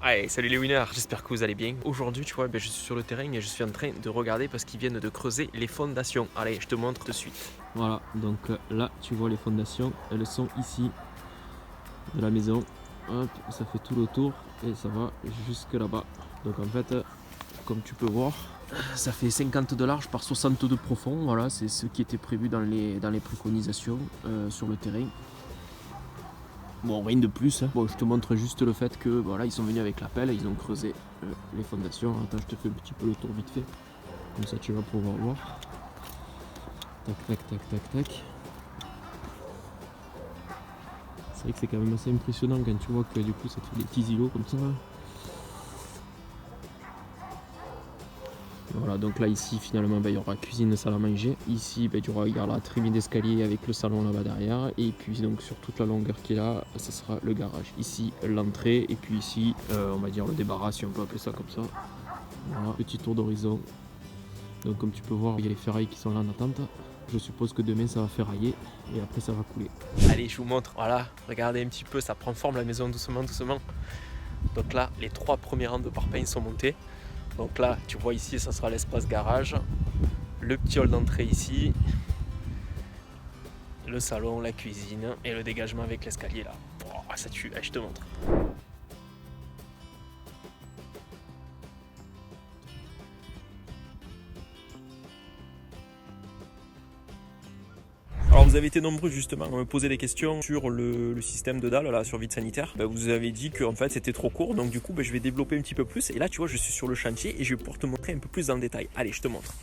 Allez, salut les winners, j'espère que vous allez bien. Aujourd'hui, tu vois, je suis sur le terrain et je suis en train de regarder parce qu'ils viennent de creuser les fondations. Allez, je te montre de suite. Voilà, donc là tu vois les fondations, elles sont ici de la maison. Hop, ça fait tout le tour et ça va jusque là-bas. Donc en fait, comme tu peux voir, ça fait 50 de large par 60 de profond. Voilà, c'est ce qui était prévu dans les préconisations sur le terrain. Bon, rien de plus, hein. Bon, je te montre juste le fait que voilà, ils sont venus avec la pelle, ils ont creusé les fondations. Attends, je te fais un petit peu le tour vite fait, comme ça tu vas pouvoir voir. Tac, tac, tac, tac, tac. C'est vrai que c'est quand même assez impressionnant quand tu vois que du coup ça te fait des petits îlots comme ça. Voilà, donc là ici finalement il y aura cuisine, salle à manger. Ici il y aura la trémie d'escalier avec le salon là-bas derrière. Et puis donc sur toute la longueur qui est là, ça sera le garage. Ici l'entrée et puis ici on va dire le débarras si on peut appeler ça comme ça. Voilà, petit tour d'horizon. Donc comme tu peux voir il y a les ferrailles qui sont là en attente. Je suppose que demain ça va ferrailler et après ça va couler. Allez, je vous montre, voilà, regardez un petit peu, ça prend forme la maison doucement, doucement. Donc là, les 3 premiers rangs de parpaings sont montés. Donc là, tu vois ici, ça sera l'espace garage. Le petit hall d'entrée ici. Le salon, la cuisine et le dégagement avec l'escalier là. Oh, ça tue, allez, je te montre. Alors vous avez été nombreux justement à me poser des questions sur le système de dalle là, sur vide sanitaire. Vous avez dit que en fait c'était trop court, donc du coup je vais développer un petit peu plus. Et là tu vois je suis sur le chantier et je vais pouvoir te montrer un peu plus dans le détail. Allez, je te montre.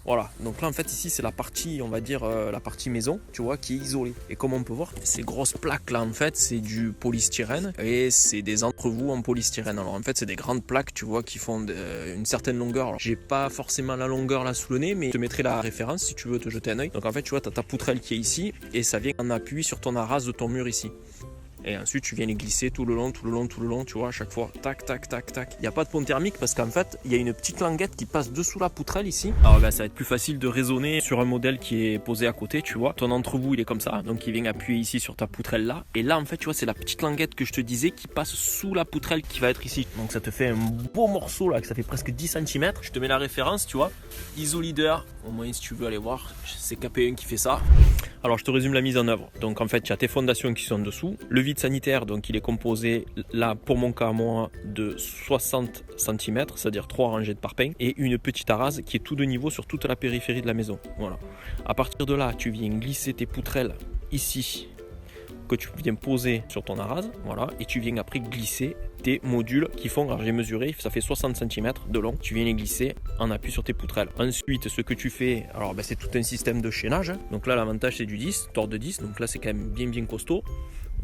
Voilà, donc là en fait ici c'est la partie, on va dire la partie maison, tu vois, qui est isolée. Et comme on peut voir, ces grosses plaques là en fait c'est du polystyrène et c'est des entrevous en polystyrène. Alors en fait c'est des grandes plaques, tu vois, qui font une certaine longueur. Alors j'ai pas forcément la longueur là sous le nez, mais je te mettrai la référence si tu veux te jeter un oeil. Donc en fait tu vois, tu as ta poutrelle qui est ici et ça vient en appui sur ton arras de ton mur ici. Et ensuite, tu viens les glisser tout le long, tu vois, à chaque fois. Tac, tac, tac, tac. Il n'y a pas de pont thermique parce qu'en fait, il y a une petite languette qui passe dessous la poutrelle ici. Alors là, ça va être plus facile de raisonner sur un modèle qui est posé à côté, tu vois. Ton entrevous, il est comme ça. Donc, il vient appuyer ici sur ta poutrelle là. Et là, en fait, tu vois, c'est la petite languette que je te disais qui passe sous la poutrelle qui va être ici. Donc, ça te fait un beau morceau là, que ça fait presque 10 cm. Je te mets la référence, tu vois. IsoLeader. Au moins, si tu veux aller voir, c'est KP1 qui fait ça. Alors je te résume la mise en œuvre. Donc en fait tu as tes fondations qui sont dessous. Le vide sanitaire, donc il est composé là pour mon cas moi de 60 cm, c'est-à-dire 3 rangées de parpaings et une petite arase qui est tout de niveau sur toute la périphérie de la maison. Voilà. À partir de là tu viens glisser tes poutrelles ici que tu viens poser sur ton arase, voilà, et tu viens après glisser tes modules qui font, alors j'ai mesuré, ça fait 60 cm de long, tu viens les glisser en appui sur tes poutrelles. Ensuite, ce que tu fais, alors c'est tout un système de chaînage, donc là l'avantage c'est du 10, tord de 10, donc là c'est quand même bien costaud.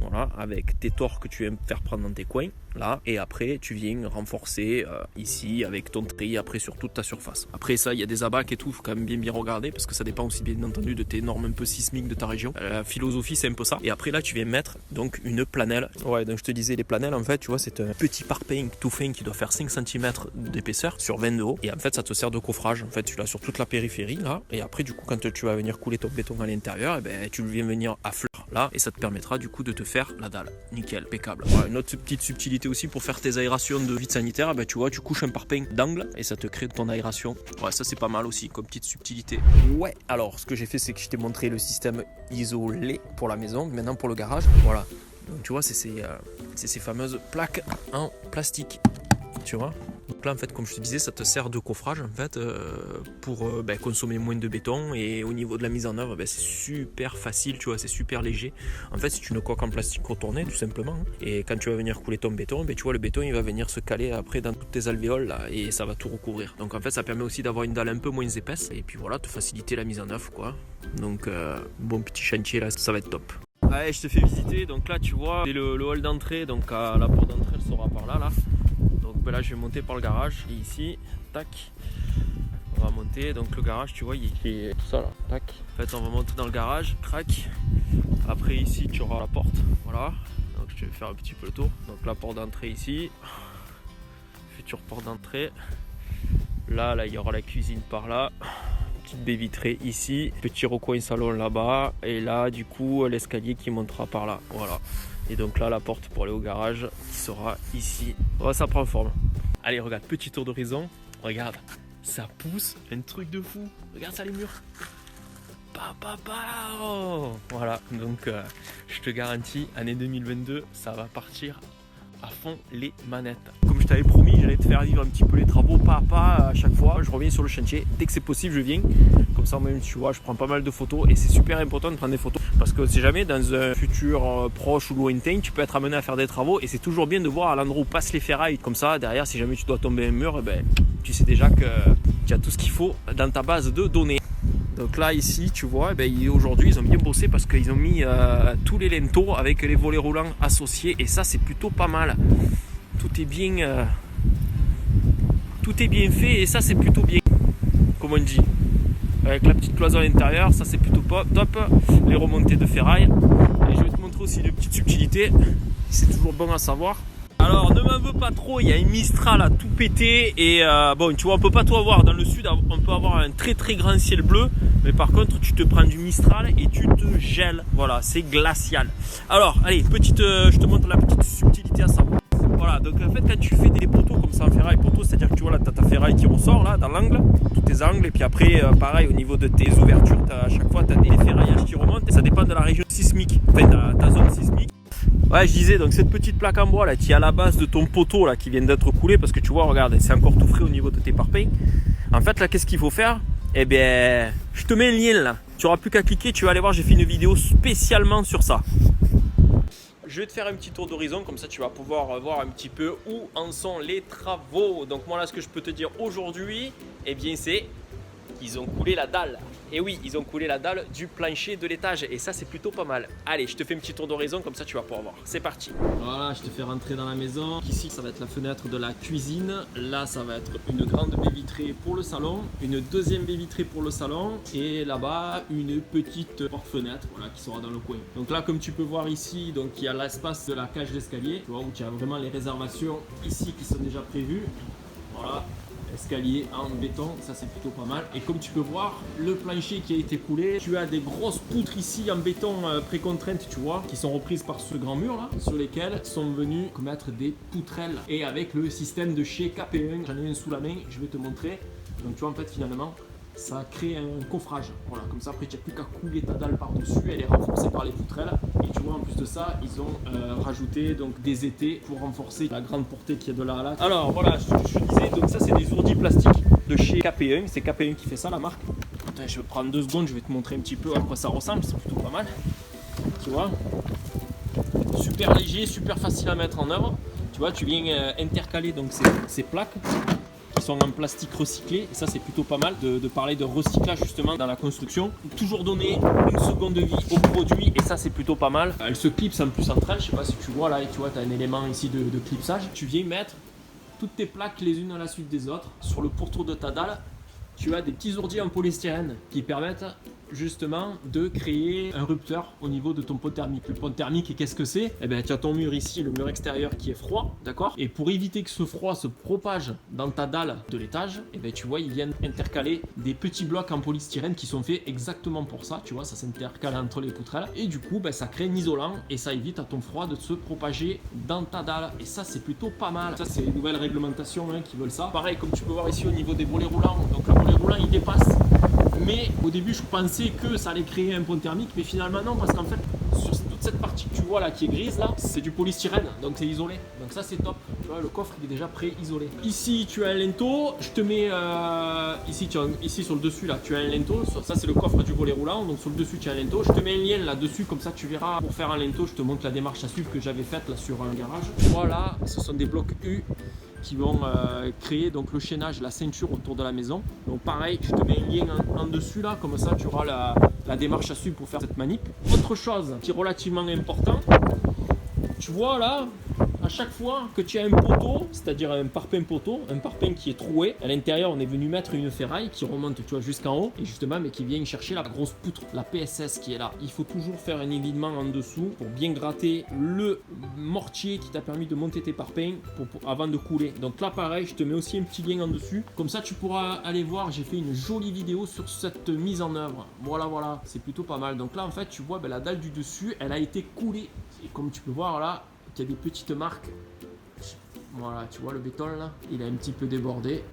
Voilà, avec tes tors que tu viens faire prendre dans tes coins, là, et après tu viens renforcer ici avec ton tri après sur toute ta surface. Après ça, il y a des abacs et tout, il faut quand même bien regarder parce que ça dépend aussi bien entendu de tes normes un peu sismiques de ta région. La philosophie c'est un peu ça. Et après là tu viens mettre donc une planelle. Ouais, donc je te disais les planelles en fait, tu vois, c'est un petit parpaing tout fin qui doit faire 5 cm d'épaisseur sur 20 de haut. Et en fait ça te sert de coffrage. En fait tu l'as sur toute la périphérie là. Et après du coup quand tu vas venir couler ton béton à l'intérieur, tu le viens venir à fleur là et ça te permettra du coup de te faire la dalle. Nickel, impeccable. Voilà, une autre petite subtilité aussi pour faire tes aérations de vide sanitaire, tu vois, tu couches un parpaing d'angle et ça te crée ton aération. Ouais, ça c'est pas mal aussi comme petite subtilité. Ouais, alors ce que j'ai fait c'est que je t'ai montré le système isolé pour la maison, maintenant pour le garage. Voilà, donc tu vois, c'est ces fameuses plaques en plastique, tu vois. Donc là en fait comme je te disais ça te sert de coffrage en fait pour consommer moins de béton et au niveau de la mise en œuvre c'est super facile, tu vois, c'est super léger. En fait c'est une coque en plastique retournée tout simplement et quand tu vas venir couler ton béton tu vois le béton il va venir se caler après dans toutes tes alvéoles là, et ça va tout recouvrir. Donc en fait ça permet aussi d'avoir une dalle un peu moins épaisse et puis voilà, te faciliter la mise en œuvre quoi. Donc bon petit chantier là, ça va être top. Allez, je te fais visiter, donc là tu vois c'est le hall d'entrée, donc la porte d'entrée elle sera par là. Donc là je vais monter par le garage et ici, tac, on va monter, donc le garage tu vois il est tout ça là, tac. En fait on va monter dans le garage, crac. Après ici tu auras la porte, voilà. Donc je vais faire un petit peu le tour. Donc la porte d'entrée ici, future porte d'entrée. Là il y aura la cuisine par là, petite baie vitrée ici, petit recoin salon là-bas, et là du coup l'escalier qui montera par là, voilà. Et donc là la porte pour aller au garage qui sera ici. Oh, ça prend forme. Allez, regarde, petit tour d'horizon, regarde, ça pousse, un truc de fou, regarde ça les murs. Voilà, donc je te garantis, année 2022, ça va partir à fond les manettes. Comme je t'avais promis, j'allais te faire vivre un petit peu les travaux pas à pas à chaque fois. Je reviens sur le chantier, dès que c'est possible je viens. Comme ça même tu vois, je prends pas mal de photos et c'est super important de prendre des photos. Parce que c'est jamais dans un futur proche ou lointain, tu peux être amené à faire des travaux et c'est toujours bien de voir à l'endroit où passent les ferrailles. Comme ça, derrière, si jamais tu dois tomber un mur, tu sais déjà que tu as tout ce qu'il faut dans ta base de données. Donc là ici tu vois, aujourd'hui ils ont bien bossé parce qu'ils ont mis tous les linteaux avec les volets roulants associés et ça c'est plutôt pas mal. Tout est bien fait et ça c'est plutôt bien, comme on dit. Avec la petite cloison à l'intérieur, ça c'est plutôt top. Les remontées de ferraille. Et je vais te montrer aussi des petites subtilités, c'est toujours bon à savoir. Alors ne m'en veux pas trop, il y a une Mistral à tout péter et bon tu vois on peut pas tout avoir. Dans le sud on peut avoir un très très grand ciel bleu, mais par contre tu te prends du Mistral et tu te gèles, voilà c'est glacial. Alors allez, je te montre la petite subtilité à savoir. Voilà, donc en fait quand tu fais des poteaux comme ça en ferraille poteau, c'est à dire que tu vois là tu as ta ferraille qui ressort là dans l'angle, tous tes angles, et puis après pareil au niveau de tes ouvertures, à chaque fois tu as des ferraillages qui remontent et ça dépend de la région sismique, enfin ta zone sismique. Ouais, je disais, donc cette petite plaque en bois là qui est à la base de ton poteau là qui vient d'être coulé, parce que tu vois, regarde, c'est encore tout frais au niveau de tes parpaings. En fait là, qu'est-ce qu'il faut faire? Eh bien, je te mets un lien là, tu n'auras plus qu'à cliquer, tu vas aller voir, j'ai fait une vidéo spécialement sur ça. Je vais te faire un petit tour d'horizon, comme ça tu vas pouvoir voir un petit peu où en sont les travaux. Donc moi là, ce que je peux te dire aujourd'hui, eh bien c'est qu'ils ont coulé la dalle. Et oui, ils ont coulé la dalle du plancher de l'étage et ça c'est plutôt pas mal. Allez, je te fais un petit tour d'horizon, comme ça tu vas pouvoir voir. C'est parti. Voilà, je te fais rentrer dans la maison. Ici, ça va être la fenêtre de la cuisine. Là, ça va être une grande baie vitrée pour le salon, une deuxième baie vitrée pour le salon et là-bas une petite porte-fenêtre, voilà, qui sera dans le coin. Donc là, comme tu peux voir ici, donc il y a l'espace de la cage d'escalier, tu vois, où tu as vraiment les réservations ici qui sont déjà prévues. Voilà. Escalier en béton, ça c'est plutôt pas mal. Et comme tu peux voir, le plancher qui a été coulé, tu as des grosses poutres ici en béton précontraintes, tu vois, qui sont reprises par ce grand mur là, sur lesquels sont venus mettre des poutrelles. Et avec le système de chez KP1, j'en ai un sous la main, je vais te montrer. Donc tu vois, en fait finalement, ça crée un coffrage. Voilà, comme ça après tu n'as plus qu'à couler ta dalle par dessus, elle est renforcée par les poutrelles. Et tu vois, en plus de ça, ils ont rajouté donc des étais pour renforcer la grande portée qu'il y a de là à là. Alors voilà, je disais, donc ça c'est des ourdis plastiques de chez KP1, c'est KP1 qui fait ça, la marque. Attends, je vais prendre 2 secondes, je vais te montrer un petit peu à quoi ça ressemble, c'est plutôt pas mal. Tu vois, super léger, super facile à mettre en œuvre. Tu vois, tu viens intercaler donc ces plaques qui sont en plastique recyclé, et ça c'est plutôt pas mal de parler de recyclage justement dans la construction. Toujours donner une seconde vie au produit, et ça c'est plutôt pas mal. Elle se clipse en plus entre elles, je sais pas si tu vois là, et tu vois, tu as un élément ici de clipsage. Tu viens mettre toutes tes plaques les unes à la suite des autres sur le pourtour de ta dalle. Tu as des petits ourdis en polystyrène qui permettent justement de créer un rupteur au niveau de ton pont thermique. Le pont thermique, qu'est-ce que c'est? Eh bien, tu as ton mur ici, le mur extérieur qui est froid, d'accord? Et pour éviter que ce froid se propage dans ta dalle de l'étage, eh bien, tu vois, ils viennent intercaler des petits blocs en polystyrène qui sont faits exactement pour ça. Tu vois, ça s'intercale entre les poutrelles et du coup, ça crée un isolant et ça évite à ton froid de se propager dans ta dalle. Et ça, c'est plutôt pas mal. Ça, c'est les nouvelles réglementations qui veulent ça. Pareil, comme tu peux voir ici au niveau des volets roulants. Donc, le volet roulant, il dépasse. Mais au début, je pensais que ça allait créer un pont thermique, mais finalement non, parce qu'en fait, sur toute cette partie que tu vois là qui est grise là, c'est du polystyrène, donc c'est isolé. Donc ça c'est top. Tu vois, le coffre il est déjà pré-isolé. Ici tu as un linteau, je te mets ici sur le dessus là, tu as un linteau. Ça c'est le coffre du volet roulant, donc sur le dessus tu as un linteau. Je te mets un lien là-dessus, comme ça tu verras. Pour faire un linteau, je te montre la démarche à suivre que j'avais faite là sur un garage. Voilà, ce sont des blocs U qui vont créer donc le chaînage, la ceinture autour de la maison. Donc pareil, je te mets un lien en dessus là, comme ça tu auras la démarche à suivre pour faire cette manip. Autre chose qui est relativement important, tu vois là, À chaque fois que tu as un poteau, c'est-à-dire un parpaing poteau, un parpaing qui est troué, à l'intérieur on est venu mettre une ferraille qui remonte, tu vois, jusqu'en haut, et justement mais qui vient chercher la grosse poutre, la PSS qui est là. Il faut toujours faire un évidement en dessous pour bien gratter le mortier qui t'a permis de monter tes parpaings avant de couler. Donc là pareil, je te mets aussi un petit lien en dessus, comme ça tu pourras aller voir, j'ai fait une jolie vidéo sur cette mise en œuvre. Voilà, c'est plutôt pas mal. Donc là en fait tu vois la dalle du dessus, elle a été coulée, et comme tu peux voir là, il y a des petites marques. Voilà, tu vois le béton là, il a un petit peu débordé.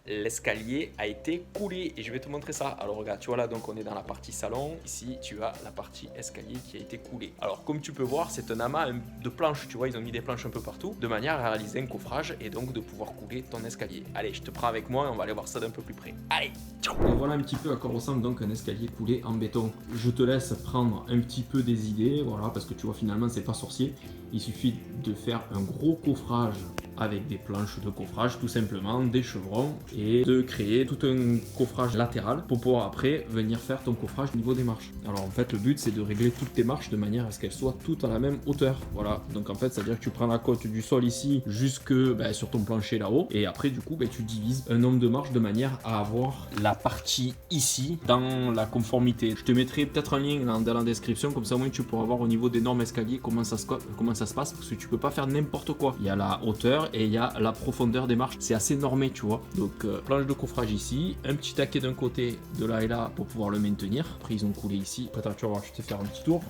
L'escalier a été coulé et je vais te montrer ça. Alors regarde, tu vois là, donc on est dans la partie salon. Ici, tu as la partie escalier qui a été coulée. Alors comme tu peux voir, c'est un amas de planches. Tu vois, ils ont mis des planches un peu partout de manière à réaliser un coffrage et donc de pouvoir couler ton escalier. Allez, je te prends avec moi et on va aller voir ça d'un peu plus près. Allez, ciao. Et voilà un petit peu à quoi ressemble donc un escalier coulé en béton. Je te laisse prendre un petit peu des idées, voilà, parce que tu vois finalement c'est pas sorcier. Il suffit de faire un gros coffrage avec des planches de coffrage tout simplement, des chevrons, et de créer tout un coffrage latéral pour pouvoir après venir faire ton coffrage au niveau des marches. Alors en fait le but c'est de régler toutes tes marches de manière à ce qu'elles soient toutes à la même hauteur. Voilà, donc en fait c'est à dire que tu prends la côte du sol ici jusque sur ton plancher là-haut, et après du coup tu divises un nombre de marches de manière à avoir la partie ici dans la conformité. Je te mettrai peut-être un lien dans la description, comme ça au moins tu pourras voir au niveau des normes escaliers comment ça se passe, parce que tu peux pas faire n'importe quoi. Il y a la hauteur et il y a la profondeur des marches, c'est assez normé, tu vois. Donc planche de coffrage ici, un petit taquet d'un côté de là et là pour pouvoir le maintenir. Après ils ont coulé ici. Attends, tu vas voir, je vais te faire un petit tour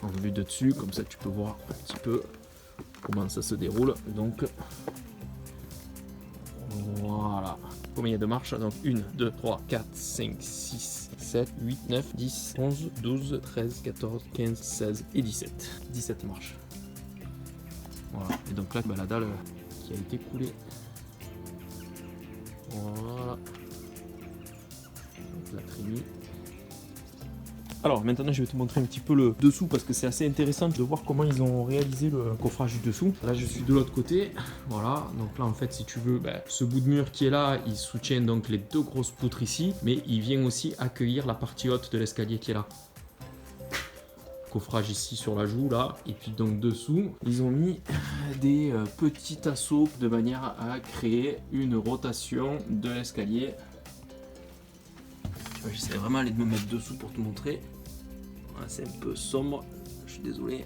en vue de dessus, comme ça tu peux voir un petit peu comment ça se déroule. Donc voilà. Combien il y a de marches? Donc 1, 2, 3, 4, 5, 6, 7, 8, 9, 10, 11, 12, 13, 14, 15, 16 et 17. 17 marches. Voilà. Et donc là, la dalle qui a été coulée. Voilà. Donc la trémie. Alors maintenant je vais te montrer un petit peu le dessous, parce que c'est assez intéressant de voir comment ils ont réalisé le coffrage du dessous. Là je suis de l'autre côté, voilà, donc là en fait si tu veux, ce bout de mur qui est là, il soutient donc les deux grosses poutres ici, mais il vient aussi accueillir la partie haute de l'escalier qui est là. Coffrage ici sur la joue là, et puis donc dessous ils ont mis des petits tasseaux de manière à créer une rotation de l'escalier. J'essaie vraiment de me mettre dessous pour te montrer. Voilà, c'est un peu sombre, je suis désolé.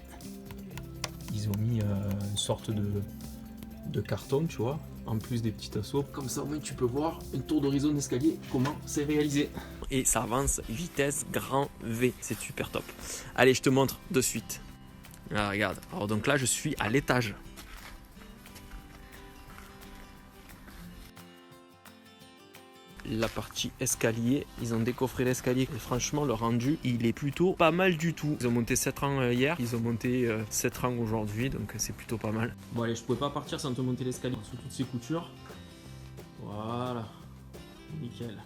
Ils ont mis une sorte de carton, tu vois, en plus des petits tasseaux. Comme ça, au moins, tu peux voir un tour d'horizon d'escalier, comment c'est réalisé. Et ça avance vitesse grand V, c'est super top. Allez, je te montre de suite. Ah, regarde, alors donc là, je suis à l'étage. La partie escalier, ils ont décoffré l'escalier et franchement le rendu il est plutôt pas mal du tout. Ils ont monté 7 rangs hier, ils ont monté 7 rangs aujourd'hui, donc c'est plutôt pas mal. Bon allez, je pouvais pas partir sans te monter l'escalier sous toutes ces coutures. Voilà, nickel,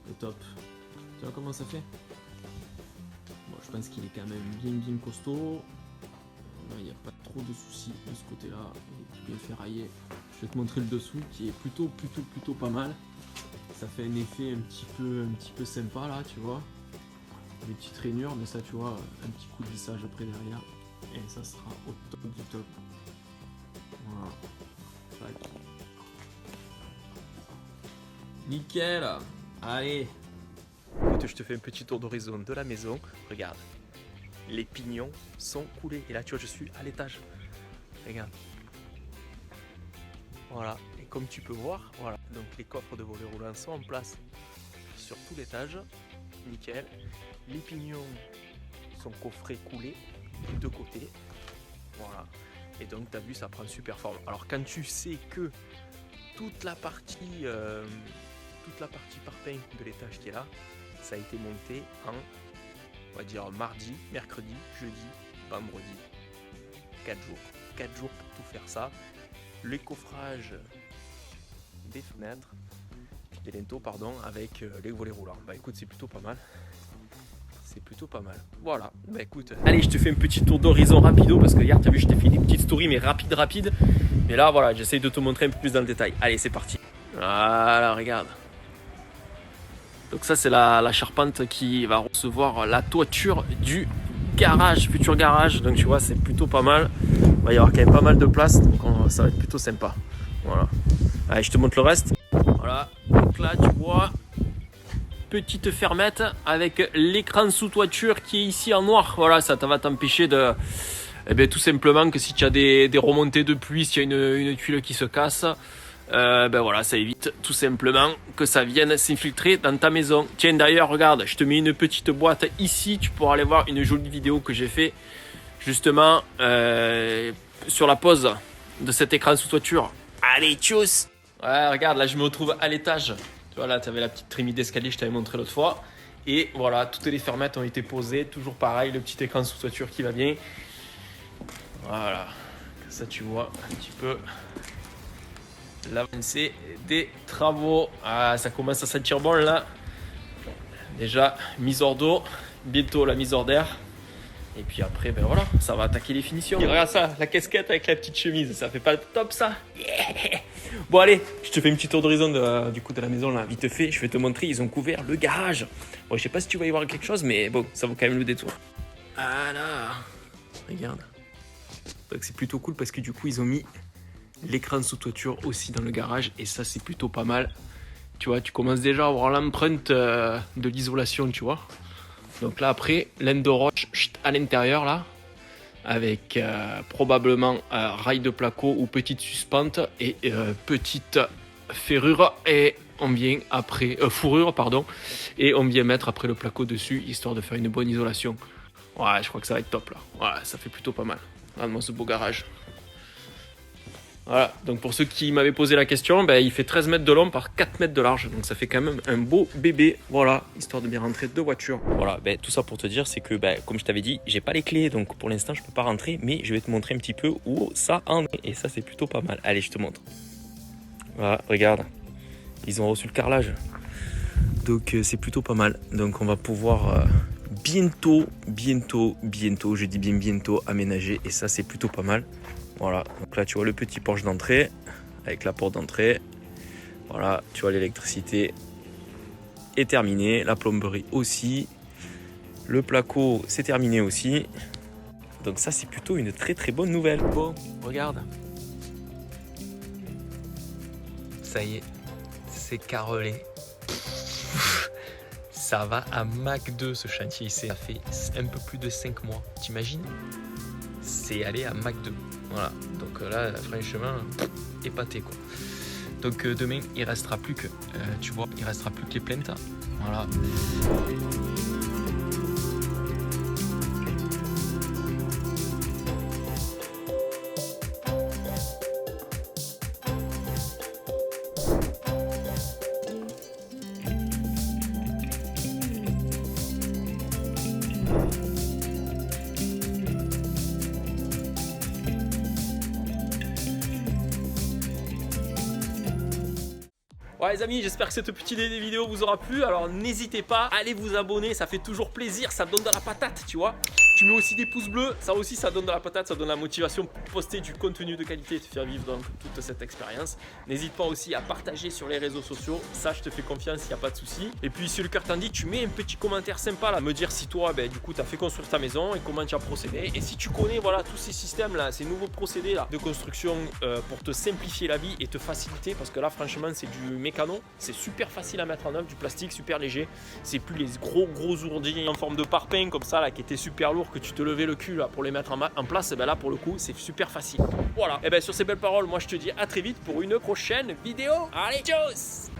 au top. Tu vois comment ça fait? Bon, je pense qu'il est quand même bien costaud. Il n'y a pas trop de soucis de ce côté là, il est bien ferraillé. Je vais te montrer le dessous qui est plutôt pas mal. Ça fait un effet un petit peu sympa là, tu vois. Des petites rainures, mais ça tu vois, un petit coup de lissage après derrière. Et ça sera au top du top. Voilà. Tac. Nickel. Allez. Écoute, je te fais un petit tour d'horizon de la maison. Regarde. Les pignons sont coulés. Et là tu vois, je suis à l'étage. Regarde. Voilà, et comme tu peux voir, voilà, donc les coffres de volets roulants sont en place sur tout l'étage, nickel. Les pignons sont coffrés coulés des deux côtés, voilà. Et donc tu as vu, ça prend super forme. Alors quand tu sais que toute la partie parpaing de l'étage qui est là, ça a été monté en, on va dire mardi, mercredi, jeudi, vendredi, 4 jours. 4 jours pour tout faire ça. Les coffrages des fenêtres, des linteaux pardon, avec les volets roulants. Bah écoute, c'est plutôt pas mal. C'est plutôt pas mal. Voilà, bah écoute. Allez, je te fais un petit tour d'horizon rapido, parce que hier t'as vu, je t'ai fait des petites stories mais rapide. Mais là voilà, j'essaye de te montrer un peu plus dans le détail. Allez, c'est parti. Voilà, regarde. Donc ça c'est la charpente qui va recevoir la toiture du garage, futur garage. Donc tu vois, c'est plutôt pas mal. Il va y avoir quand même pas mal de place, donc ça va être plutôt sympa. Voilà. Allez, je te montre le reste. Voilà, donc là tu vois, petite fermette avec l'écran sous toiture qui est ici en noir. Voilà, ça va t'empêcher de... Eh bien, tout simplement que si tu as des remontées de pluie, s'il y a une tuile qui se casse, ben voilà, ça évite tout simplement que ça vienne s'infiltrer dans ta maison. Tiens, d'ailleurs, regarde, je te mets une petite boîte ici. Tu pourras aller voir une jolie vidéo que j'ai fait justement sur la pose de cet écran sous toiture. Allez, tchuss! Ouais, regarde, là, je me retrouve à l'étage. Tu vois, là, tu avais la petite trémie d'escalier, je t'avais montré l'autre fois. Et voilà, toutes les fermettes ont été posées. Toujours pareil, le petit écran sous toiture qui va bien. Voilà, ça tu vois un petit peu l'avancée des travaux. Ah, ça commence à sentir bon là. Déjà, mise hors d'eau, bientôt la mise hors d'air. Et puis après, ben voilà, ça va attaquer les finitions. Et regarde ça, la casquette avec la petite chemise, ça fait pas top ça? Yeah. Bon allez, je te fais une petite tour d'horizon du coup de la maison là, vite fait. Je vais te montrer, ils ont couvert le garage. Bon, je sais pas si tu vas y voir quelque chose, mais bon, ça vaut quand même le détour. Voilà, regarde. Donc c'est plutôt cool parce que du coup ils ont mis l'écran sous toiture aussi dans le garage et ça c'est plutôt pas mal. Tu vois, tu commences déjà à avoir l'empreinte de l'isolation, tu vois. Donc là après, laine de roche à l'intérieur là, avec probablement rail de placo ou petite suspente et petite ferrure et on vient après fourrure pardon et on vient mettre après le placo dessus histoire de faire une bonne isolation. Ouais, je crois que ça va être top là. Ouais, ça fait plutôt pas mal. Regarde-moi ce beau garage. Voilà, donc pour ceux qui m'avaient posé la question, ben, il fait 13 mètres de long par 4 mètres de large. Donc ça fait quand même un beau bébé. Voilà, histoire de bien rentrer deux voitures. Voilà, ben, tout ça pour te dire, c'est que ben, comme je t'avais dit, j'ai pas les clés. Donc pour l'instant, je peux pas rentrer. Mais je vais te montrer un petit peu où ça en est. Et ça, c'est plutôt pas mal. Allez, je te montre. Voilà, regarde. Ils ont reçu le carrelage. Donc c'est plutôt pas mal. Donc on va pouvoir... bientôt, je dis bien bientôt aménagé et ça c'est plutôt pas mal. Voilà, donc là tu vois le petit porche d'entrée avec la porte d'entrée. Voilà, tu vois l'électricité est terminée, la plomberie aussi. Le placo c'est terminé aussi. Donc ça c'est plutôt une très très bonne nouvelle. Bon, regarde. Ça y est, c'est carrelé. Ça va à Mach 2 ce chantier ici. Ça fait un peu plus de 5 mois. T'imagines? C'est allé à Mach 2. Voilà. Donc là, franchement, épaté quoi. Donc demain, il restera plus que, tu vois, il restera plus que les plaintes. Voilà. Ouais les amis, j'espère que cette petite vidéo vous aura plu. Alors n'hésitez pas, allez vous abonner, ça fait toujours plaisir, ça donne de la patate, tu vois. Tu mets aussi des pouces bleus, ça aussi ça donne de la patate, ça donne la motivation pour poster du contenu de qualité et te faire vivre donc toute cette expérience. N'hésite pas aussi à partager sur les réseaux sociaux, ça je te fais confiance, il n'y a pas de souci. Et puis si le cœur t'en dit, tu mets un petit commentaire sympa là, me dire si toi du coup tu as fait construire ta maison et comment tu as procédé. Et si tu connais voilà tous ces systèmes là, ces nouveaux procédés là de construction pour te simplifier la vie et te faciliter, parce que là franchement c'est du mécano, c'est super facile à mettre en œuvre, du plastique super léger, c'est plus les gros ourdis en forme de parpaing comme ça là qui étaient super lourds que tu te levais le cul là pour les mettre en place. Et ben là pour le coup c'est super facile. Voilà, et ben sur ces belles paroles moi je te dis à très vite pour une prochaine vidéo. Allez, tchuss.